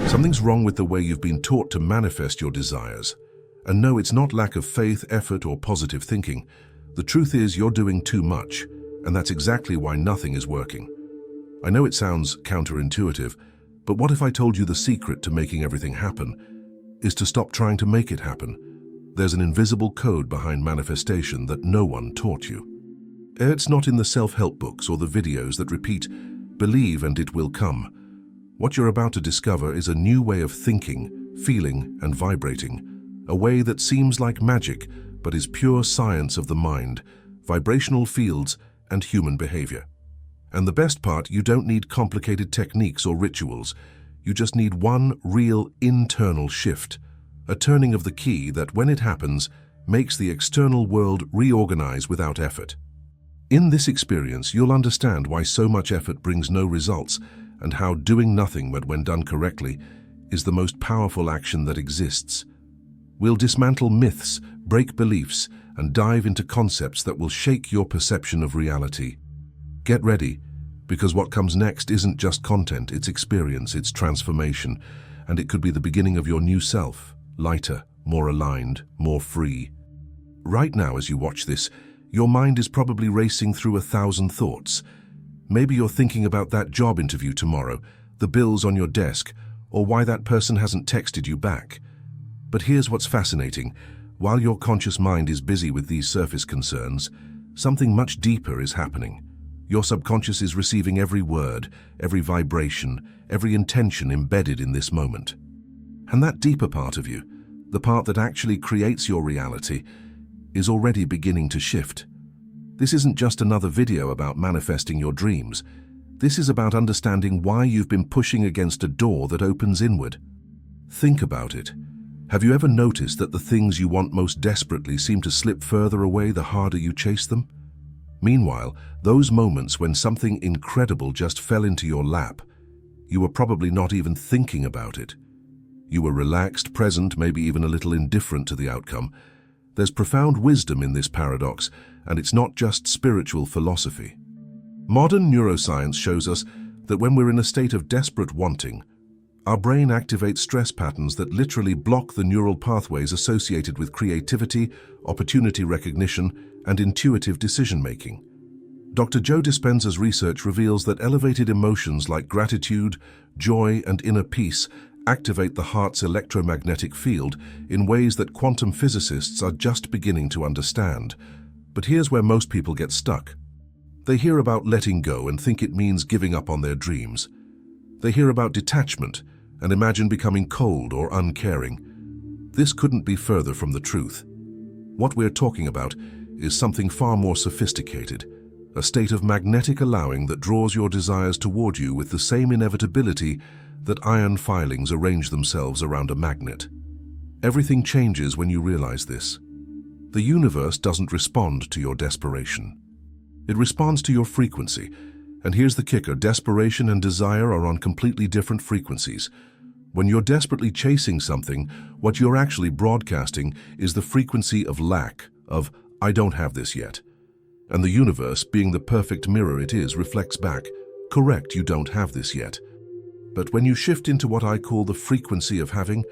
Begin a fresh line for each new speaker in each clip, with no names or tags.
Something's wrong with the way you've been taught to manifest your desires. And no, it's not lack of faith, effort, or positive thinking. The truth is you're doing too much, and that's exactly why nothing is working. I know it sounds counterintuitive, but what if I told you the secret to making everything happen is to stop trying to make it happen? There's an invisible code behind manifestation that no one taught you. It's not in the self-help books or the videos that repeat, "Believe and it will come." What you're about to discover is a new way of thinking, feeling, and vibrating. A way that seems like magic, but is pure science of the mind, vibrational fields, and human behavior. And the best part, you don't need complicated techniques or rituals. You just need one real internal shift, a turning of the key that, when it happens, makes the external world reorganize without effort. In this experience, you'll understand why so much effort brings no results, and how doing nothing, but when done correctly, is the most powerful action that exists. We'll dismantle myths, break beliefs, and dive into concepts that will shake your perception of reality. Get ready, because what comes next isn't just content, it's experience, it's transformation, and it could be the beginning of your new self, lighter, more aligned, more free. Right now, as you watch this, your mind is probably racing through 1,000 thoughts. Maybe you're thinking about that job interview tomorrow, the bills on your desk, or why that person hasn't texted you back. But here's what's fascinating. While your conscious mind is busy with these surface concerns, something much deeper is happening. Your subconscious is receiving every word, every vibration, every intention embedded in this moment. And that deeper part of you, the part that actually creates your reality, is already beginning to shift. This isn't just another video about manifesting your dreams. This is about understanding why you've been pushing against a door that opens inward. Think about it. Have you ever noticed that the things you want most desperately seem to slip further away the harder you chase them? Meanwhile, those moments when something incredible just fell into your lap, you were probably not even thinking about it. You were relaxed, present, maybe even a little indifferent to the outcome. There's profound wisdom in this paradox, and it's not just spiritual philosophy. Modern neuroscience shows us that when we're in a state of desperate wanting, our brain activates stress patterns that literally block the neural pathways associated with creativity, opportunity recognition, and intuitive decision-making. Dr. Joe Dispenza's research reveals that elevated emotions like gratitude, joy, and inner peace activate the heart's electromagnetic field in ways that quantum physicists are just beginning to understand. But here's where most people get stuck. They hear about letting go and think it means giving up on their dreams. They hear about detachment and imagine becoming cold or uncaring. This couldn't be further from the truth. What we're talking about is something far more sophisticated, a state of magnetic allowing that draws your desires toward you with the same inevitability that iron filings arrange themselves around a magnet. Everything changes when you realize this. The universe doesn't respond to your desperation. It responds to your frequency. And here's the kicker: desperation and desire are on completely different frequencies. When you're desperately chasing something, what you're actually broadcasting is the frequency of lack, of "I don't have this yet." And the universe, being the perfect mirror it is, reflects back, "Correct, you don't have this yet." But when you shift into what I call the frequency of having,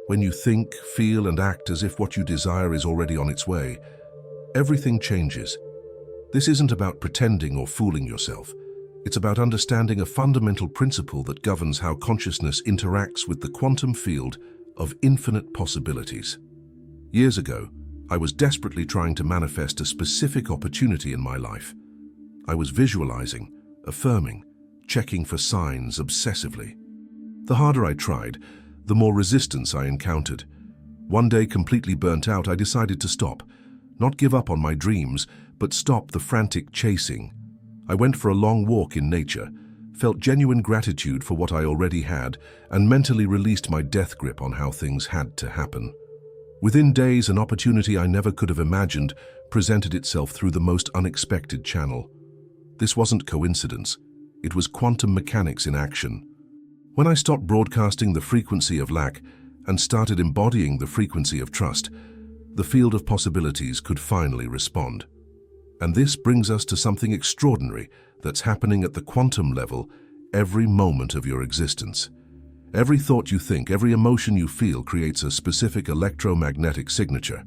when you think, feel, and act as if what you desire is already on its way, everything changes. This isn't about pretending or fooling yourself. It's about understanding a fundamental principle that governs how consciousness interacts with the quantum field of infinite possibilities. Years ago, I was desperately trying to manifest a specific opportunity in my life. I was visualizing, affirming, checking for signs obsessively. The harder I tried, the more resistance I encountered. One day, completely burnt out, I decided to stop. Not give up on my dreams, but stop the frantic chasing. I went for a long walk in nature, felt genuine gratitude for what I already had, and mentally released my death grip on how things had to happen. Within days, an opportunity I never could have imagined presented itself through the most unexpected channel. This wasn't coincidence. It was quantum mechanics in action. When I stopped broadcasting the frequency of lack and started embodying the frequency of trust, the field of possibilities could finally respond. And this brings us to something extraordinary that's happening at the quantum level every moment of your existence. Every thought you think, every emotion you feel creates a specific electromagnetic signature.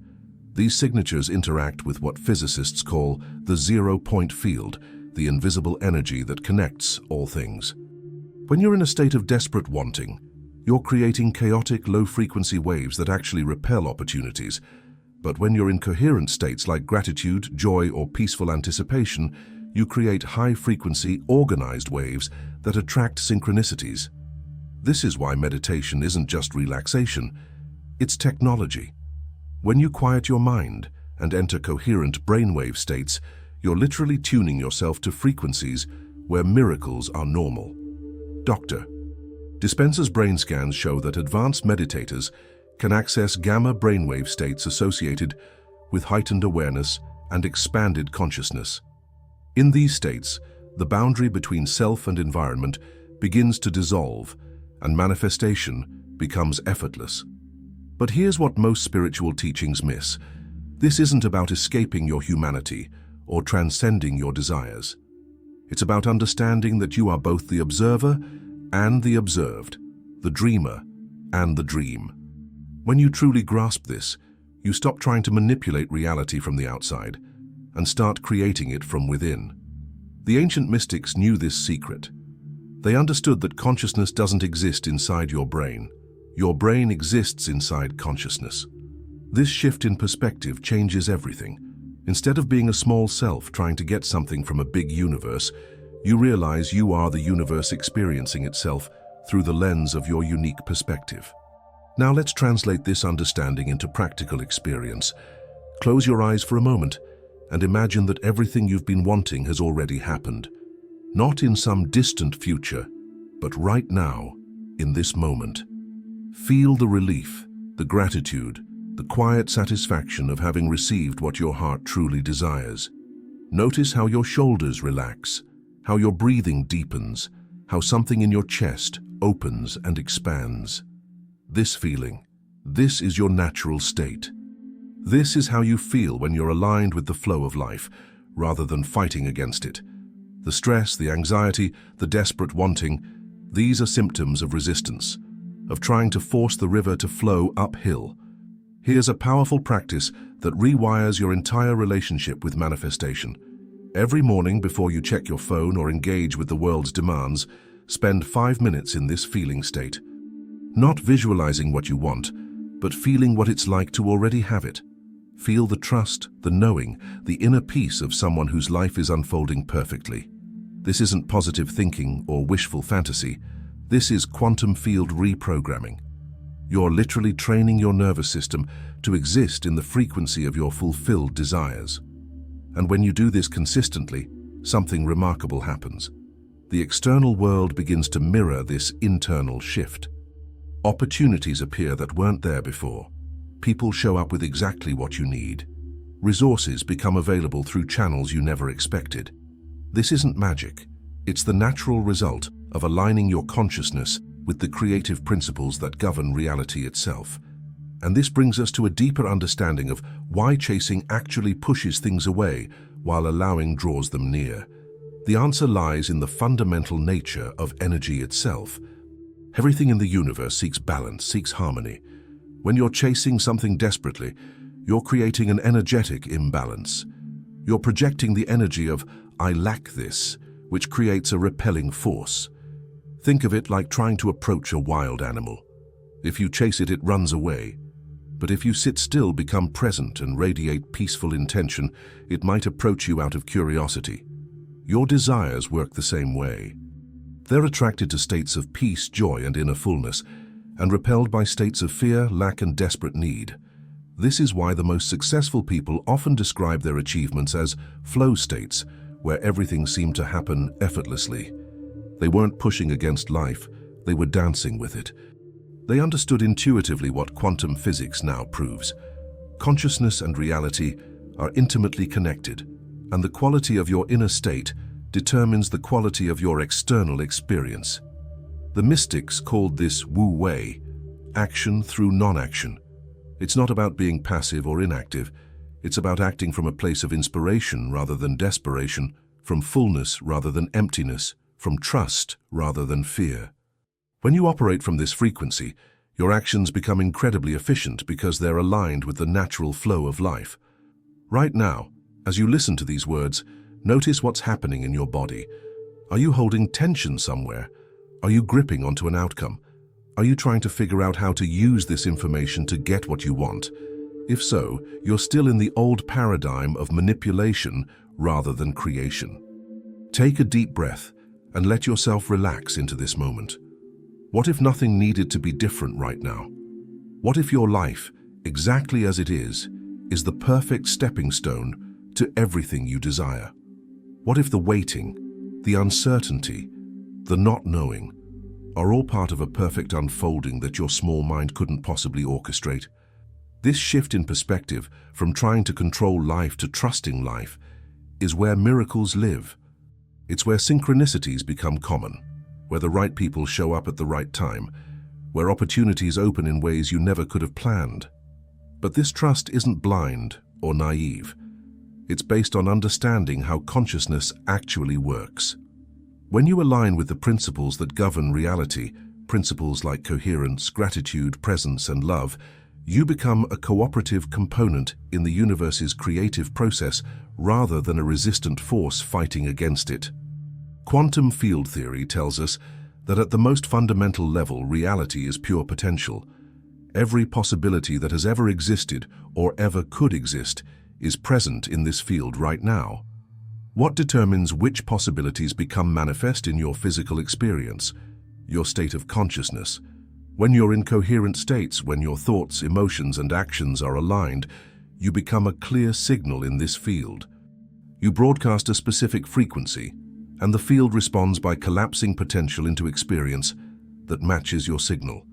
These signatures interact with what physicists call the zero-point field, the invisible energy that connects all things. When you're in a state of desperate wanting, you're creating chaotic, low-frequency waves that actually repel opportunities. But when you're in coherent states like gratitude, joy, or peaceful anticipation, you create high-frequency, organized waves that attract synchronicities. This is why meditation isn't just relaxation, it's technology. When you quiet your mind and enter coherent brainwave states, you're literally tuning yourself to frequencies where miracles are normal. Doctor. Dispenza's brain scans show that advanced meditators can access gamma brainwave states associated with heightened awareness and expanded consciousness. In these states, the boundary between self and environment begins to dissolve, and manifestation becomes effortless. But here's what most spiritual teachings miss. This isn't about escaping your humanity or transcending your desires. It's about understanding that you are both the observer and the observed, the dreamer and the dream. When you truly grasp this, you stop trying to manipulate reality from the outside and start creating it from within. The ancient mystics knew this secret. They understood that consciousness doesn't exist inside your brain. Your brain exists inside consciousness. This shift in perspective changes everything. Instead of being a small self trying to get something from a big universe, you realize you are the universe experiencing itself through the lens of your unique perspective. Now let's translate this understanding into practical experience. Close your eyes for a moment and imagine that everything you've been wanting has already happened. Not in some distant future, but right now, in this moment. Feel the relief, the gratitude, the quiet satisfaction of having received what your heart truly desires. Notice how your shoulders relax, how your breathing deepens, how something in your chest opens and expands. This feeling, this is your natural state. This is how you feel when you're aligned with the flow of life, rather than fighting against it. The stress, the anxiety, the desperate wanting, these are symptoms of resistance, of trying to force the river to flow uphill. Here's a powerful practice that rewires your entire relationship with manifestation. Every morning before you check your phone or engage with the world's demands, spend 5 minutes in this feeling state. Not visualizing what you want, but feeling what it's like to already have it. Feel the trust, the knowing, the inner peace of someone whose life is unfolding perfectly. This isn't positive thinking or wishful fantasy. This is quantum field reprogramming. You're literally training your nervous system to exist in the frequency of your fulfilled desires. And when you do this consistently, something remarkable happens. The external world begins to mirror this internal shift. Opportunities appear that weren't there before. People show up with exactly what you need. Resources become available through channels you never expected. This isn't magic. It's the natural result of aligning your consciousness with the creative principles that govern reality itself. And this brings us to a deeper understanding of why chasing actually pushes things away while allowing draws them near. The answer lies in the fundamental nature of energy itself. Everything in the universe seeks balance, seeks harmony. When you're chasing something desperately, you're creating an energetic imbalance. You're projecting the energy of, "I lack this," which creates a repelling force. Think of it like trying to approach a wild animal. If you chase it, it runs away. But if you sit still, become present, and radiate peaceful intention, it might approach you out of curiosity. Your desires work the same way. They're attracted to states of peace, joy, and inner fullness, and repelled by states of fear, lack, and desperate need. This is why the most successful people often describe their achievements as flow states, where everything seemed to happen effortlessly. They weren't pushing against life, they were dancing with it. They understood intuitively what quantum physics now proves. Consciousness and reality are intimately connected, and the quality of your inner state determines the quality of your external experience. The mystics called this Wu Wei, action through non-action. It's not about being passive or inactive. It's about acting from a place of inspiration rather than desperation, from fullness rather than emptiness, from trust rather than fear. When you operate from this frequency, your actions become incredibly efficient because they're aligned with the natural flow of life. Right now, as you listen to these words, notice what's happening in your body. Are you holding tension somewhere? Are you gripping onto an outcome? Are you trying to figure out how to use this information to get what you want? If so, you're still in the old paradigm of manipulation rather than creation. Take a deep breath and let yourself relax into this moment. What if nothing needed to be different right now? What if your life, exactly as it is the perfect stepping stone to everything you desire? What if the waiting, the uncertainty, the not knowing are all part of a perfect unfolding that your small mind couldn't possibly orchestrate? This shift in perspective from trying to control life to trusting life is where miracles live. It's where synchronicities become common, where the right people show up at the right time, where opportunities open in ways you never could have planned. But this trust isn't blind or naive. It's based on understanding how consciousness actually works. When you align with the principles that govern reality, principles like coherence, gratitude, presence, and love, you become a cooperative component in the universe's creative process rather than a resistant force fighting against it. Quantum field theory tells us that at the most fundamental level, reality is pure potential. Every possibility that has ever existed or ever could exist is present in this field right now. What determines which possibilities become manifest in your physical experience? Your state of consciousness. When you're in coherent states, when your thoughts, emotions, and actions are aligned, you become a clear signal in this field. You broadcast a specific frequency, and the field responds by collapsing potential into experience that matches your signal.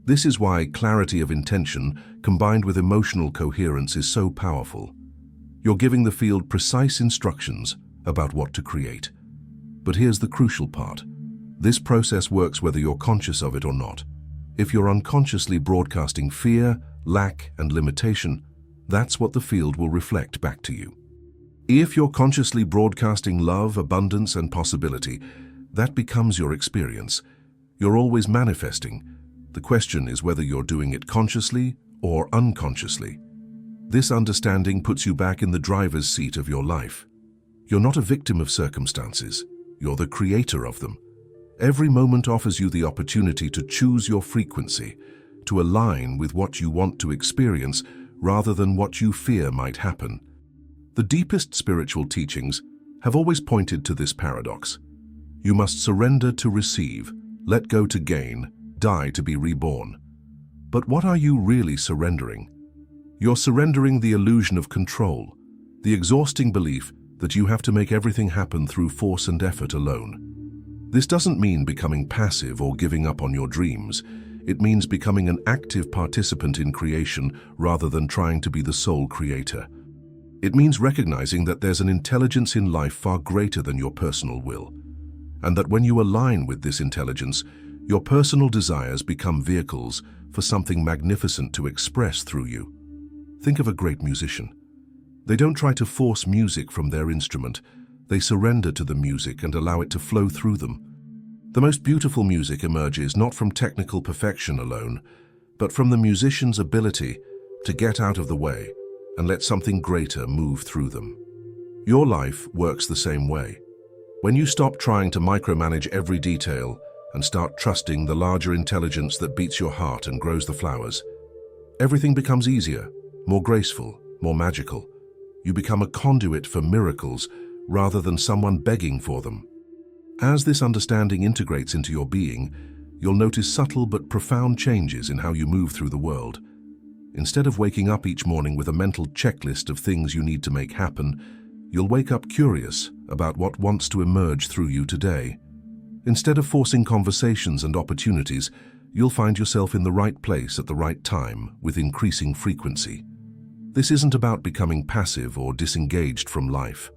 This is why clarity of intention combined with emotional coherence is so powerful. You're giving the field precise instructions about what to create. But here's the crucial part. This process works whether you're conscious of it or not. If you're unconsciously broadcasting fear, lack, and limitation, that's what the field will reflect back to you. If you're consciously broadcasting love, abundance, and possibility, that becomes your experience. You're always manifesting. The question is whether you're doing it consciously or unconsciously. This understanding puts you back in the driver's seat of your life. You're not a victim of circumstances. You're the creator of them. Every moment offers you the opportunity to choose your frequency, to align with what you want to experience rather than what you fear might happen. The deepest spiritual teachings have always pointed to this paradox. You must surrender to receive, let go to gain, die to be reborn. But what are you really surrendering? You're surrendering the illusion of control, the exhausting belief that you have to make everything happen through force and effort alone. This doesn't mean becoming passive or giving up on your dreams. It means becoming an active participant in creation rather than trying to be the sole creator. It means recognizing that there's an intelligence in life far greater than your personal will, and that when you align with this intelligence, your personal desires become vehicles for something magnificent to express through you. Think of a great musician. They don't try to force music from their instrument. They surrender to the music and allow it to flow through them. The most beautiful music emerges not from technical perfection alone, but from the musician's ability to get out of the way and let something greater move through them. Your life works the same way. When you stop trying to micromanage every detail and start trusting the larger intelligence that beats your heart and grows the flowers, everything becomes easier, more graceful, more magical. You become a conduit for miracles rather than someone begging for them. As this understanding integrates into your being, you'll notice subtle but profound changes in how you move through the world. Instead of waking up each morning with a mental checklist of things you need to make happen, you'll wake up curious about what wants to emerge through you today. Instead of forcing conversations and opportunities, you'll find yourself in the right place at the right time with increasing frequency. This isn't about becoming passive or disengaged from life.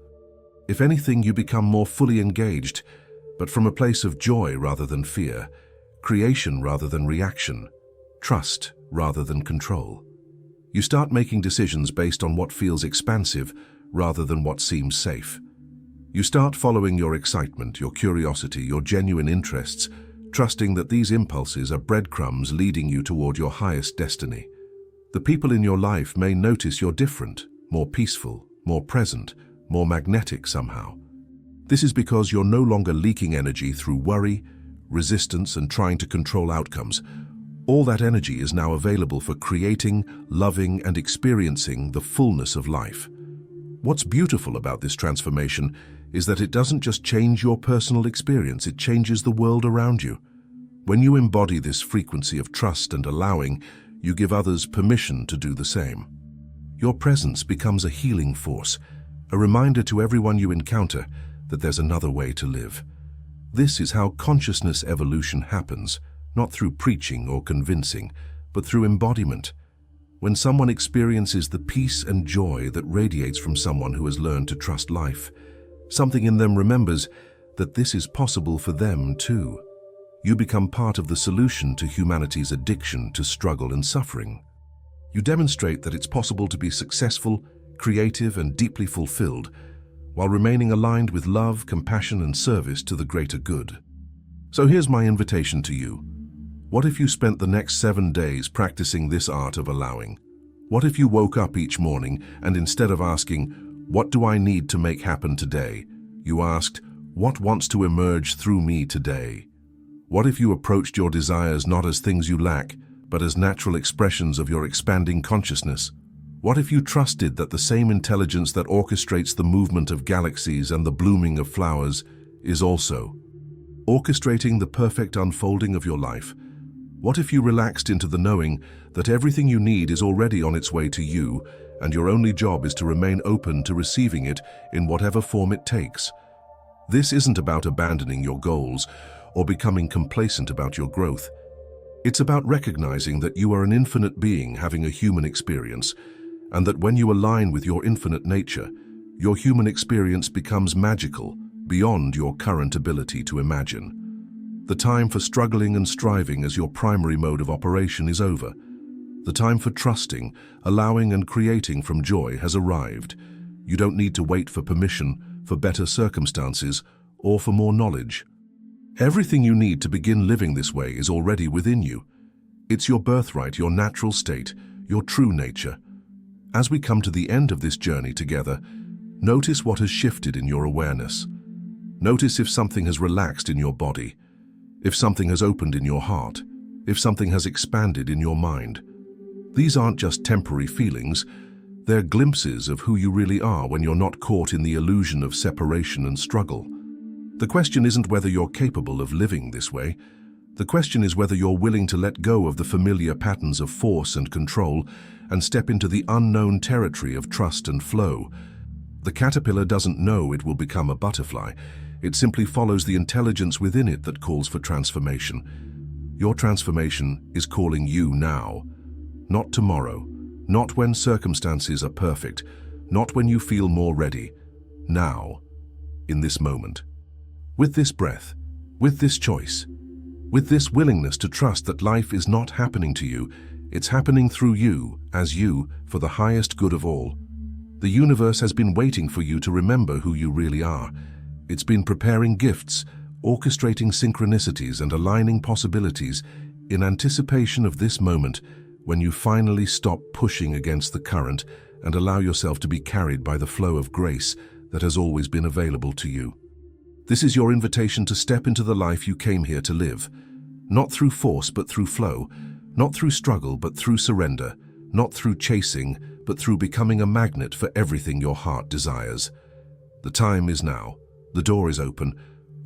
If anything, you become more fully engaged, but from a place of joy rather than fear, creation rather than reaction, trust rather than control. You start making decisions based on what feels expansive rather than what seems safe. You start following your excitement, your curiosity, your genuine interests, trusting that these impulses are breadcrumbs leading you toward your highest destiny. The people in your life may notice you're different, more peaceful, more present, more magnetic somehow. This is because you're no longer leaking energy through worry, resistance, and trying to control outcomes. All that energy is now available for creating, loving, and experiencing the fullness of life. What's beautiful about this transformation is that it doesn't just change your personal experience, it changes the world around you. When you embody this frequency of trust and allowing, you give others permission to do the same. Your presence becomes a healing force, a reminder to everyone you encounter that there's another way to live. This is how consciousness evolution happens, not through preaching or convincing, but through embodiment. When someone experiences the peace and joy that radiates from someone who has learned to trust life, something in them remembers that this is possible for them too. You become part of the solution to humanity's addiction to struggle and suffering. You demonstrate that it's possible to be successful, creative, and deeply fulfilled, while remaining aligned with love, compassion, and service to the greater good. So here's my invitation to you. What if you spent the next 7 days practicing this art of allowing? What if you woke up each morning and instead of asking, "What do I need to make happen today?" you asked, "What wants to emerge through me today?" What if you approached your desires not as things you lack, but as natural expressions of your expanding consciousness? What if you trusted that the same intelligence that orchestrates the movement of galaxies and the blooming of flowers is also orchestrating the perfect unfolding of your life? What if you relaxed into the knowing that everything you need is already on its way to you, and your only job is to remain open to receiving it in whatever form it takes? This isn't about abandoning your goals or becoming complacent about your growth. It's about recognizing that you are an infinite being having a human experience, and that when you align with your infinite nature, your human experience becomes magical, beyond your current ability to imagine. The time for struggling and striving as your primary mode of operation is over. The time for trusting, allowing, and creating from joy has arrived. You don't need to wait for permission, for better circumstances, or for more knowledge. Everything you need to begin living this way is already within you. It's your birthright, your natural state, your true nature. As we come to the end of this journey together, notice what has shifted in your awareness. Notice if something has relaxed in your body, if something has opened in your heart, if something has expanded in your mind. These aren't just temporary feelings, they're glimpses of who you really are when you're not caught in the illusion of separation and struggle. The question isn't whether you're capable of living this way. The question is whether you're willing to let go of the familiar patterns of force and control and step into the unknown territory of trust and flow. The caterpillar doesn't know it will become a butterfly. It simply follows the intelligence within it that calls for transformation. Your transformation is calling you now. Not tomorrow, not when circumstances are perfect, not when you feel more ready. Now, in this moment. With this breath, with this choice, with this willingness to trust that life is not happening to you, it's happening through you, as you, for the highest good of all. The universe has been waiting for you to remember who you really are. It's been preparing gifts, orchestrating synchronicities and aligning possibilities in anticipation of this moment when you finally stop pushing against the current and allow yourself to be carried by the flow of grace that has always been available to you. This is your invitation to step into the life you came here to live, not through force but through flow, not through struggle but through surrender, not through chasing but through becoming a magnet for everything your heart desires. The time is now. The door is open.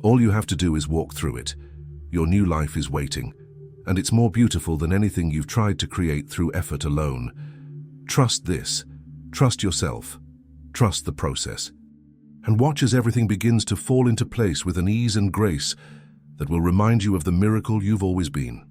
All you have to do is walk through it. Your new life is waiting, and it's more beautiful than anything you've tried to create through effort alone. Trust this. Trust yourself. Trust the process. And watch as everything begins to fall into place with an ease and grace that will remind you of the miracle you've always been.